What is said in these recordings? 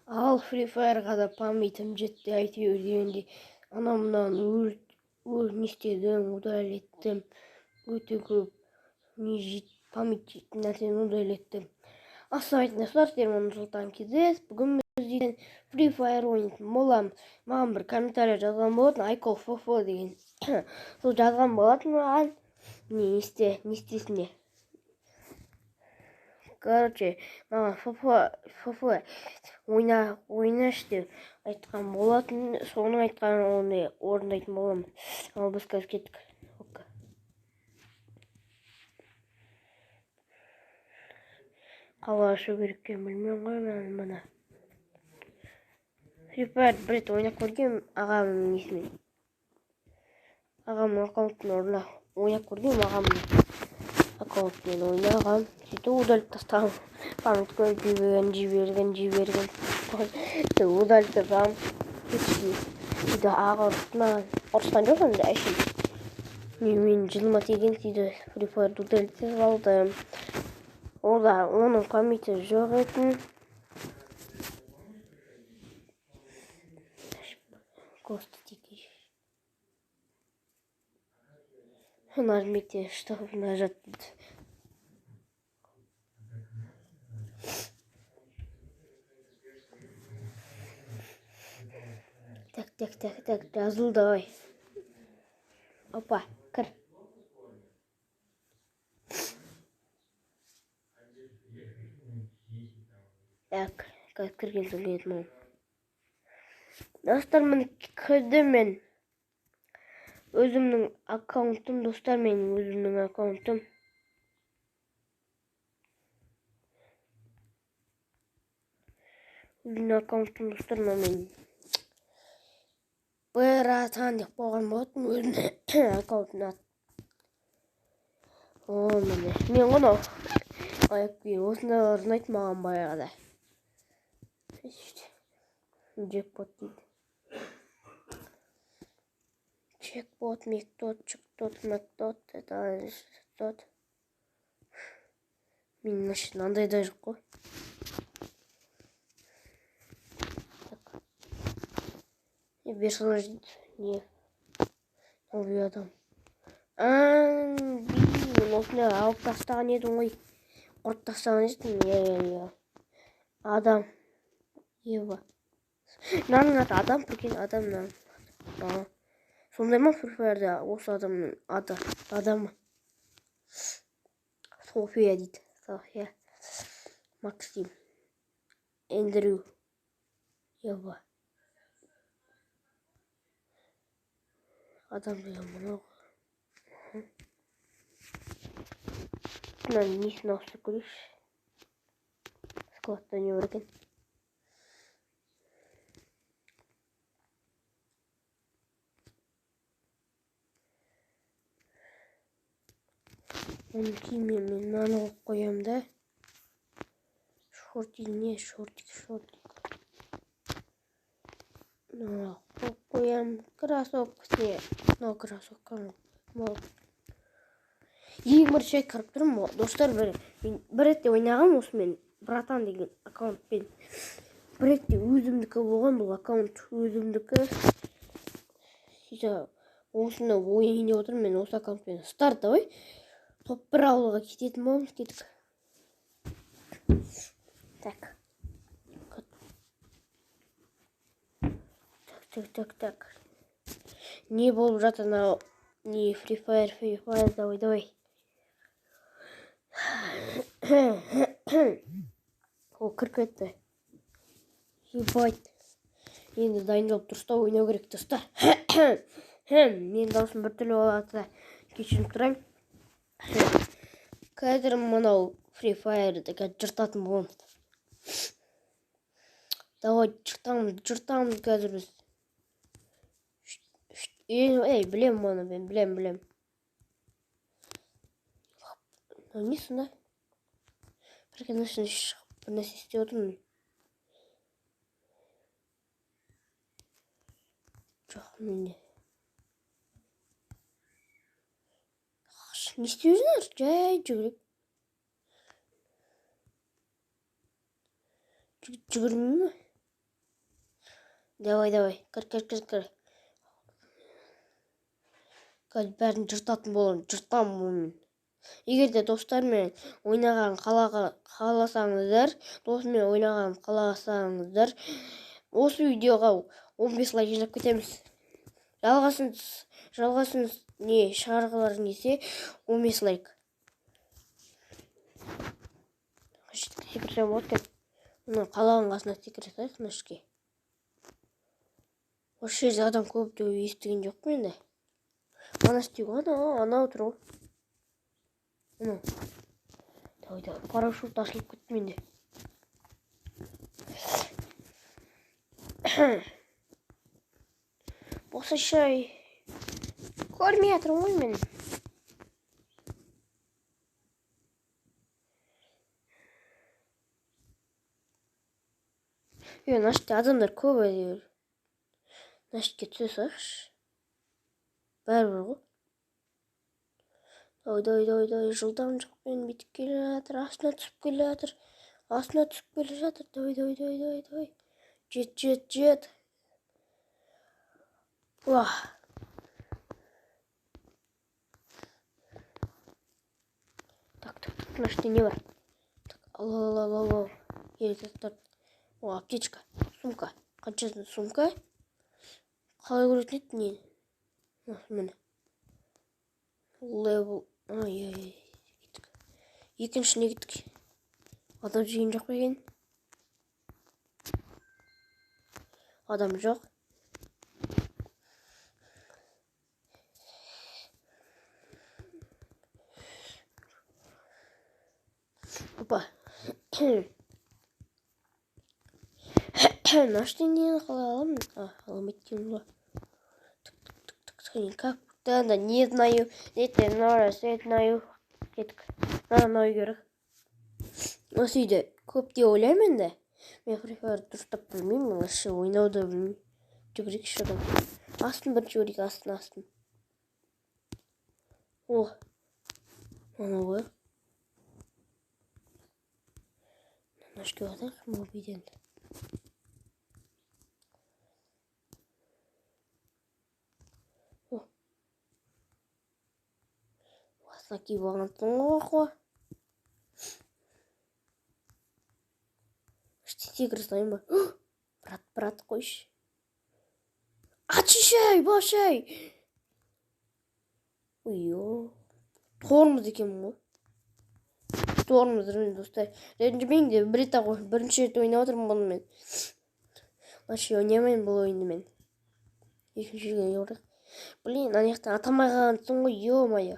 Ал Free Fire'ға да памятім жетті әйтеуір дегенде анамнан не істедім, удалил еттім. Өте көп память жейтін нәрсені удалил еттім. Ассалаумағалейкум достар, мен Нұрсұлтан Кезес. Бүгін біз Free Fire ойнайтын боламыз. Маған бір комментарий жазған болатын, айкол фофо деген. Сол жазған болатын маған. Не істесіне. Короче, маған фофо ойнаш деп айтқан болатын. Соның айтқанын оны орындайтын боламын. Ал біз қазір кеттік. Қалай ашу керек екенін білмеймін ғой мен мұны. Free Fire бір рет ойнап көргем ағамның несімен. Ағамның аккаунтын ойнап көргем ағамның аккаунтымен ойнағам. Сөйтіп удалып тастағам. Памятка жіберген. Удалып тастағам. Сөйтіп аға ұрысқан жоқ енді әшейін. Мен жылыма тиген сөйтіп Free Fire'ды удалып тастадым. Оның памяті жоқ етін. Костики. Нажмите, чтобы нажать. Так, жазыл давай. Опа, кір. Так, кірген соң кетіп мұн. Достар, мен кірдім мен. Өзімнің аккаунтым, достар, менің өзімнің аккаунтым. Өзімнің аккаунтым, достар, мен Братан деп қойған болатын өзімнің аккаунтын ат. Міне, мен ғана осында ұнайды маған баяғыда. Джекпот дейді. Чекпот, мектот, чектот, мектот, это тот. Мен андай да жоқ қой. Персонаж не. Новый адам. Мен осында алып тастаған едім ғой. Ұрып тастаған едім. Адам. Ева. Мынаның аты адам, прикинь, адамнан. Сондай ма Free Fire'да осы адамның аты адамы. София дейді. София. Максим. Эндрю. Ева. Адам деген мынау. Мынаның несін ауыстырып көрейікші. Складта не бар екен. Оның киіммен мен мынаны қойып қоямын да. Шортик. Мынаны қойып қоямын. Кроссовкасіне. Мынау кроссовкам. Ең бірінші кіріп тұрмын ғой. Достар, бір ретте ойнағам осымен. Братан деген аккаунтпен. Бір ретте өзімдікі болған бұл аккаунт. Өзімдікі. Осында ойнап отырмын мен осы аккаунтпен. Старт давай. Топ-1 ауылға кететін боламыз, кеттік. Так. Не болып жатыр мынау? Не Free Fire, давай. О, кіріп кетті. Ебать. Енді дайындалып дұрыстап ойнау керек, достар. Мен даусым біртүрлі болады. Кешірім сұраймын. Қазір мынау Free Fire'ды жыртатын боламыз. Давай жыртамыз қазір біз. Білем оны мен, білем. Не сонда? Бір нәрсені шығып, бір нәрсе істеп отырмын. Жоқ, менде. Не істеп жүрсіңдер? Жай жүгіріп. Жүгірмей ме? Давай. Кір. Қазір бәрін жыртатын боламын. Жыртамын мен. Егер де достармен ойнаған қаласаңыздар, осы видеоға 15 лайк жинап кетеміз. Жалғасын не шығарғыларың келсе 15 лайк. Секірсем болады екен. Мына қаланың қасына секіре салайық мына ішке. Осы жерде адам көп деп естіген жоқпын енді. Ана істеу, анау тұр ғой. Давай, парашют ашылып кетті менде. Осы шай көрмей жатырмын ғой мен. Мына жерде адамдар көп әйтеуір. Мына жерге түсе салайықшы. Бәрібір ғой. Давай, жылдамдықпен бүйтіп келе жатыр, астына түсіп келе жатыр. Давай. Жет. Уа. Так, мына жерде не бар? Ал. Ерекеттер. О, аптечка, сумка. Қаншасында сумка? Қалай көретін еді нені? Міне. Левел. Екіншісіне кеттік. Адам жеген жоқ па екен? Адам жоқ. Опа. Нашты нені қалай аламын? Аламайды екен ғой. Как? Да, не знаю. Кеттік. Мынау керек. Осы үйде көп деп ойлаймын енді. Мен фрифайр дұрыстап білмеймін, вообще ойнауды білмеймін. Жүгірейікші адам. Бірінші көрейік, астын. О, анау ғой. Мына ішке батайық, мобиден. Васаки бағантын ғой. Секір сайын ба? Брат қойшы. Ачы шай, башай. Ойо. Тормыз екенмін ғой. Тормыз, достар. Ренжімеңдер, бірінші рет ойнап отырмын бұны мен. Вообще ойнамайын бұл ойынды мен. Екінші жерге орық. Блин, ана жақтан атамай қалғансың ғой, ё-моё.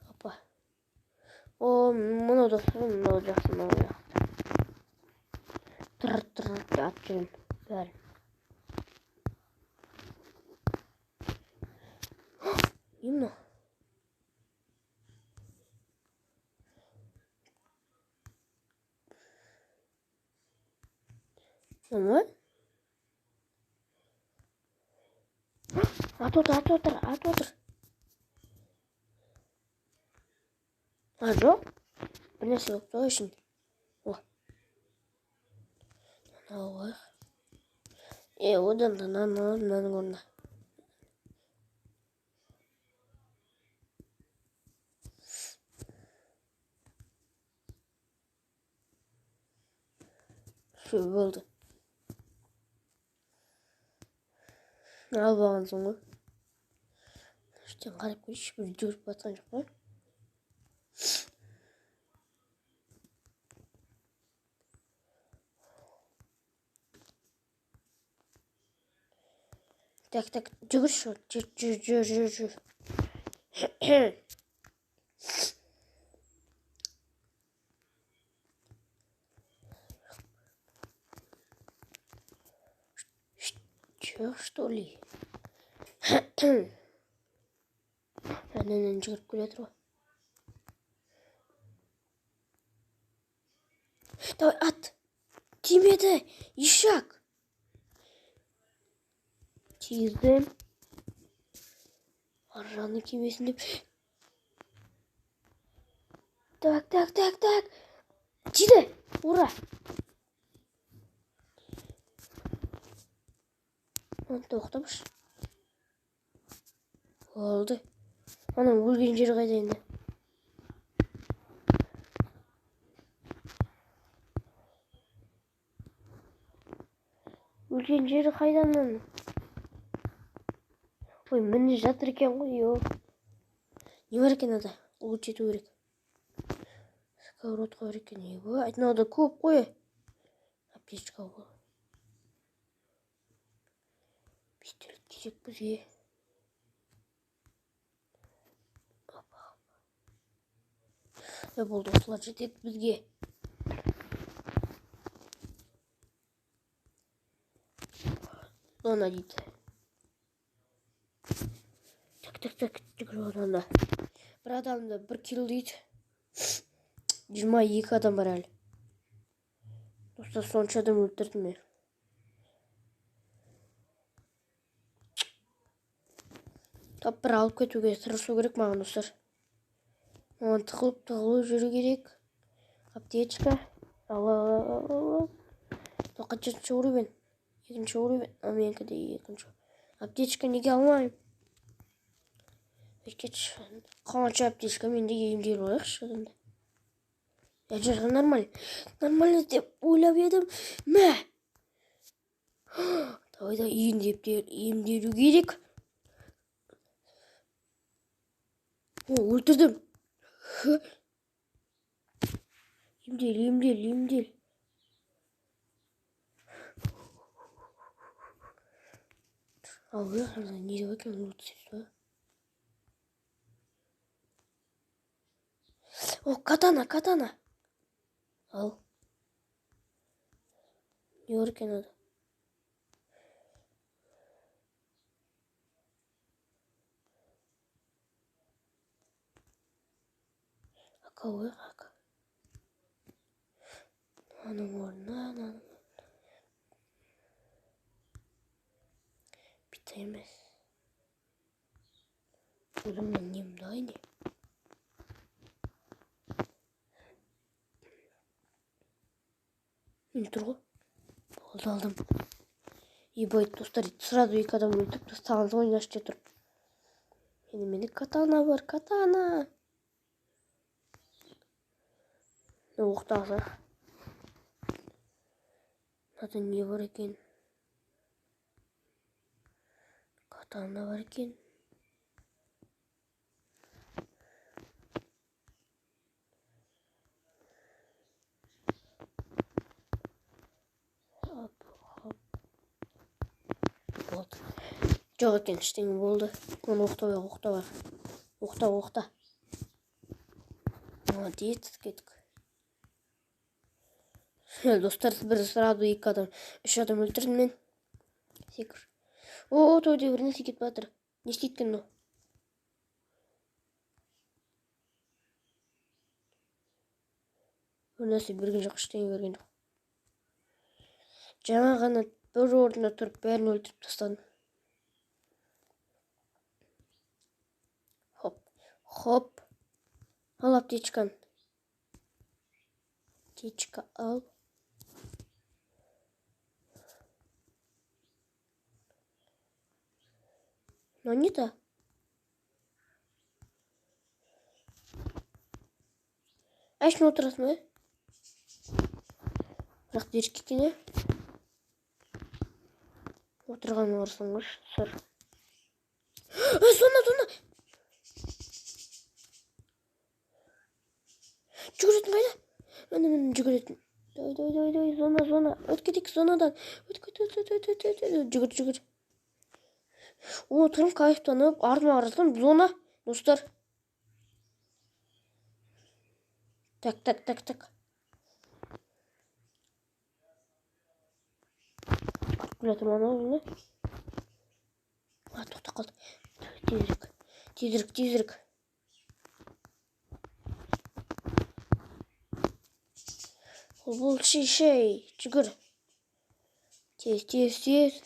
Опа. О, мынау жақсы. Тұр, ат жүрем. Бәрі. Именно. Ана? Ат отыр. Жоқ? Bir нәрсе болып тұр үшін. Анау ғой. Одан да мынаның орнына. Şu болды. Ал бағансың ғой. Үштен қарап көрші, бір жүріп батқан жоқ қой. Так, жүгірші, жүр. Чё, что ли? Әнен жүгіріп келе тұр ғой. Давай, ат! Тимеді! Ишак! Тиіздім. Аржаны кемесін деп. Так. Тиді! Ура! Тоқтамыш. Oldu. Anam өлген жері қайда енді? Өлген жері қайда мынаның? Ой, міне жатыр екен ғой, йо. Не бар екен ада? Лут жету керек. Сковородка бар екен, ебай. Айналада көп қой. Аптечка ғой. Пистолет керек бізге. Болды, осылар жетеді бізге. Ona дейді. Так, жүгір одан да. Бір адамды 1 кило дейді. 22 адам бар әлі. Достар, сонша адам өлтірдім мен. Тап бір алып кетуге тырысу керек маған, достар. Оған тығылып жүру керек. Аптечка. Ал. Қаншыншы уровень? 2-ші уровень. Менікі де 2-ші. Аптечка неге алмайым? Қанша аптечка менде емдер қояқшы адамда. Жарғы нормально деп ойлап едім. Мә! Давайда емдеру керек. Өлтірдім. Емдел. Ал, не деп екен өлтірсіз? О, катана. Ал. Не бар екен ада? Ака. Аның орнына. Бита емес. Өлімнен немді айне. Мен тұр ғой. Болды, алдым. Ебай, достар, сразу 2 адам өлтіп тастағанды ойнашты тұрып. Менде катана бар, катана. Оқтағыза. Мынада не бар екен? Катана бар екен. Болды. Жоқ екен, ештеңе болды. Оны оқтау. Молодец, кеттік. Достар, бір сразу 2 адам, 3 адам өлтірдім мен. Секір. О, тойде бір нәрсе кетіп жатыр. Не істейткен но? Бір нәрсе берген жоқ, ештеңе берген жоқ. Жаңа ғана бір орында тұрып бәрін өлтіріп тастадым. Хоп. Ал аптечканы. Аптечка ал. Но не то. Ашын отырасың ба? Бірақ беріп кеткен, отырған орысың ғой, сұр. Зона! Жүгіретін қайда? Мен жүгіретін. Давай, зона. Өткетейік зонадан. Жүгір. Отырым кайфтанып, артыма қарасам, зона, достар. Так. Аккумулятор ана. Тоқта қалды. Тезірек. Бұл шей. Жүгір. Тез.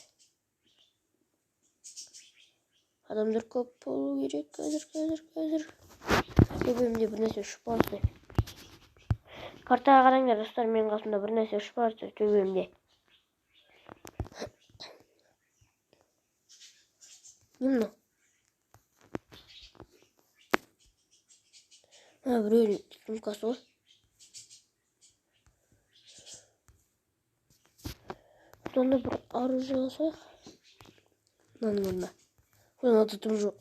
Адамдар көп болу керек. Қазір. Төбемде бір нәрсе ұшып қалды. Картага караңдар достор, менин касымда бир нерсе ұшып баратты төбөмдө. Эмне? Біреудің сумкасы ғой. Сонда бір оружие алсақ. Мына. Бұдан атытым жоқ.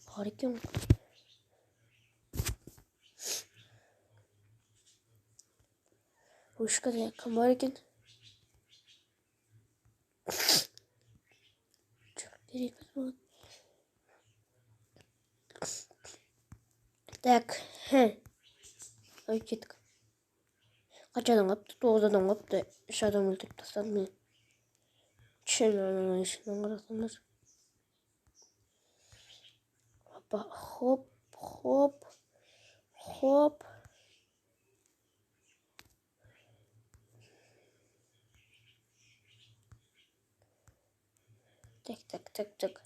Бар екен. Вышкада кім бар екен? Жоқ, керек болады. Так. Кеттік. Қанша адам қапты? 9 адам қапты. 3 адам өлтіріп тастады мені. Чын ішінен қарасаңдар. Хоп, хоп, хоп. Так.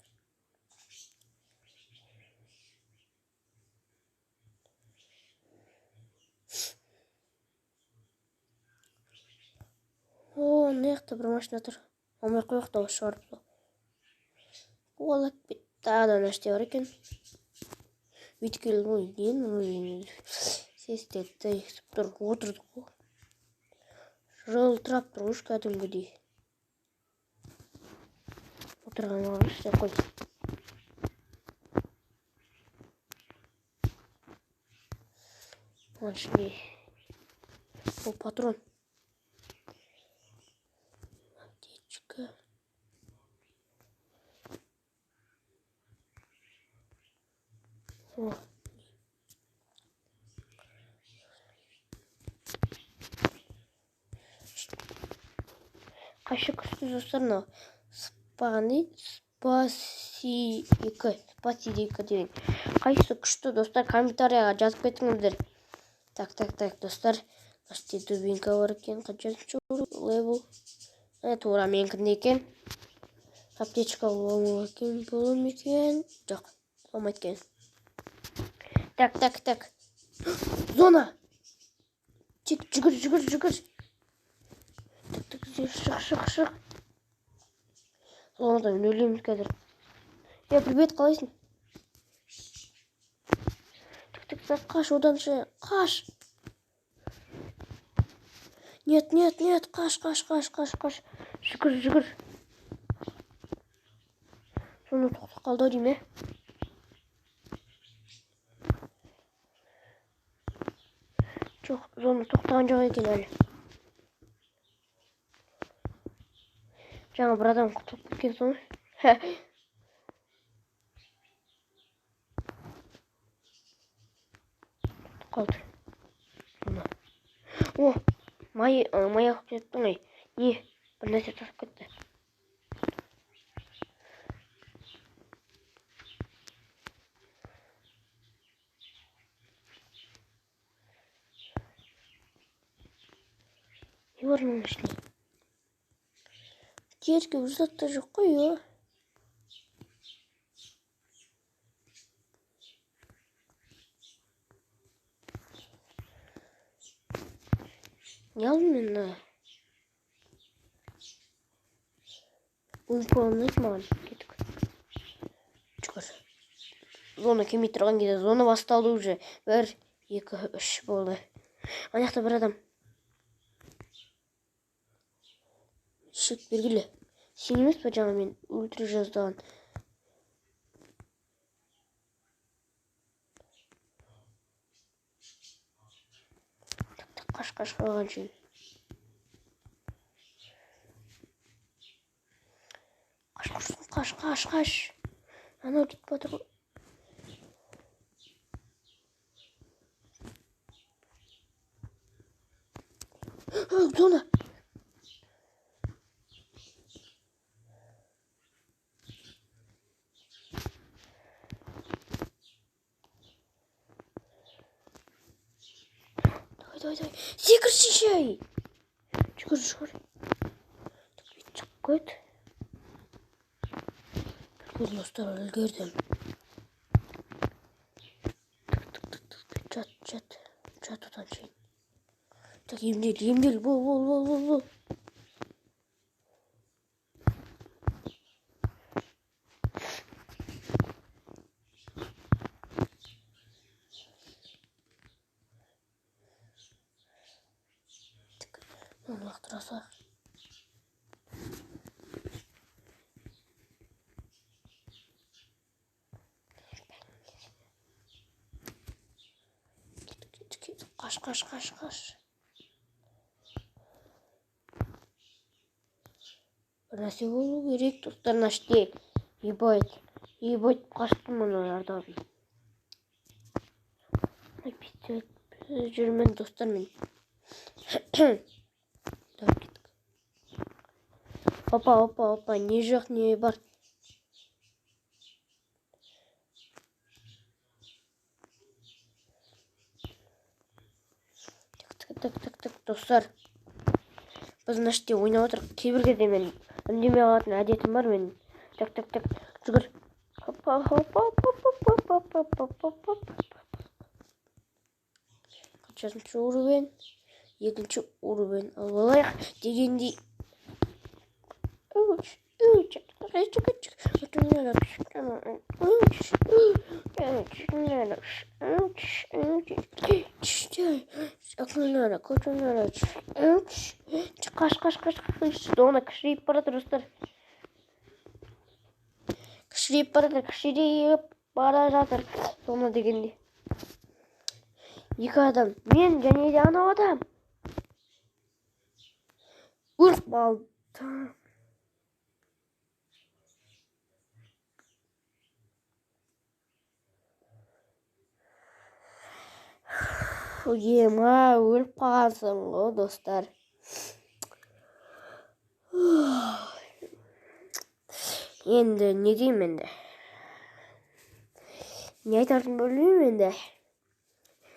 О, не жақта бір машина тұр. Алмай қойық та шығарып. Олап бет. Тағы да нәрсе бар екен. Өйткел ғой, дейін. Сестетті естіп тұр. Отырдық ғой. Жылтырап тұр ғой кәдімгідей. Отырған оған істеп қой. Бұған ішінде. Бұл патрон. Аптечка. О. Қашық үсті достарына. Спасибо деген. Қайсы күшті достар, комментарияға жазып кетіңіздер. Так, достар. Қашты дубинка бар екен. Қаншаншы левел. Тура менікінде екен. Аптечка болу екен. Жоқ, болмайды екен. Так. Зона. Тек жүгір. Так, шық. Зонадан өлеміз қазір. Привет, қалайсың? Так, қаш, оданшы. Қаш. Нет, қаш. Жүгір. Соны тоқтап қалды дейме? Жоқ, зоны тоқтаған жоқ екен әлі. Жаңа бір адам құтылып кеткен соң. Қалды. О, маяқ кеттің ай. Не? Бір нәрсе тасып кетті. Не бар мұның ішінде? Терге ұзатта жоқ қой, о. Не алдым мен? Ұмпалынайды маған. Кеттік. Жүгір. Зона келмей тұрған кезде зона басталды уже. 1, 2, 3 болды. Аяқта бір адам. Шек бергілі. Сен емес па жаңа мен өлтіріп жаздаған? Қаш қалған жүйін. Қаш. Анау кетіп батыр ғой. Зона. Давай. Секірші шай. Жүгір. Çık көт. Dostlar öldürdüm. Çat. Çat odan şey. Так, емдел, бол. Оны лақтыраса. Қаш. Бір нәрсе болу керек, достар, наште. Ебать, қаштым олардан. Пистолет жүрмін, достар, мен. Так, кеттік. Опа, не жоқ, не бар. Так, достар. Біз наште ойнап отырық. Кейбір кезде мен үндемей қалатын әдетім бар мен. Так, жүгір. Хопа. Қаншасыншы уровень? 2-ші уровень алайық дегендей. Қаш. Оны кішірейіп барады, достар. Кішірейіп бара жатыр. Соны дегенде. 2 адам. Мен және де анау адам. Ұрып қалды. Ема, өліп қалғансың ғой, достар. Енді не деймін енді? Не айтарын білмеймін енді.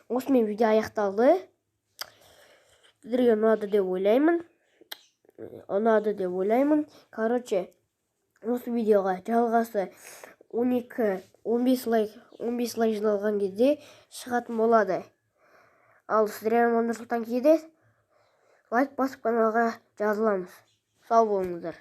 Осымен видео аяқталды. Сіздерге ұнады деп ойлаймын. Короче, осы видеоға жалғасы 12-15 лайк жиналған кезде шығатын болады. Ал сіздер Нұрсұлтан кейде лайк басып каналға жазыламыз. Сау болыңыздар.